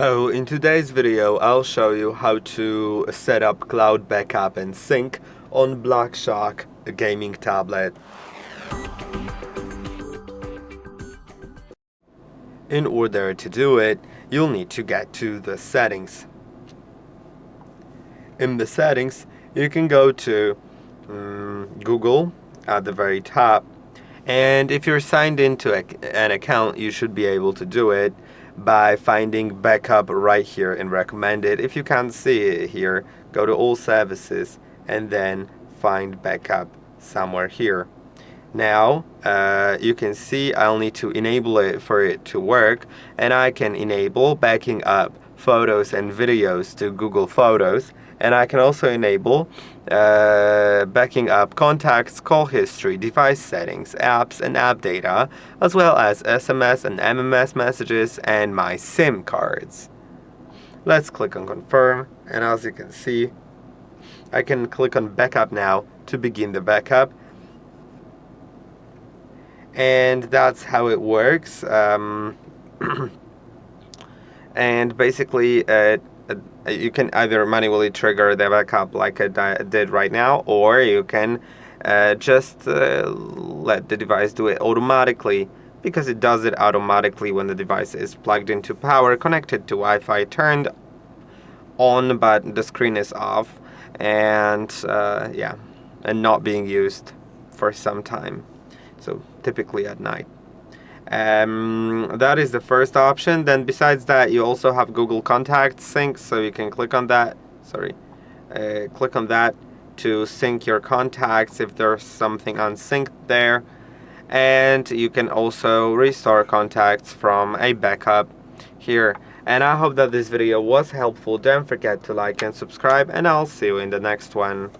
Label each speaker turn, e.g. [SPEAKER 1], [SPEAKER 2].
[SPEAKER 1] So in today's video, I'll show you how to set up cloud backup and sync on Blackshark gaming tablet. In order to do it, you'll need to get to the settings. In the settings, you can go to Google at the very top, and if you're signed into an account, you should be able to do it by finding backup right here in recommended. If you can't see it here, go to all services and then find backup somewhere here. Now you can see I'll need to enable it for it to work, and I can enable backing up photos and videos to Google Photos, and I can also enable backing up contacts, call history, device settings, apps and app data, as well as SMS and MMS messages and my SIM cards. Let's click on confirm, and as you can see, I can click on backup now to begin the backup. And that's how it works. And basically you can either manually trigger the backup like I did right now, or you can just let the device do it automatically, because it does it automatically when the device is plugged into power, connected to Wi-Fi, turned on but the screen is off, and yeah, and not being used for some time, so typically at night. That is the first option. Then besides that, you also have Google Contacts sync, so you can click on that. Click on that to sync your contacts if there's something unsynced there. And you can also restore contacts from a backup here. And I hope that this video was helpful. Don't forget to like and subscribe, and I'll see you in the next one.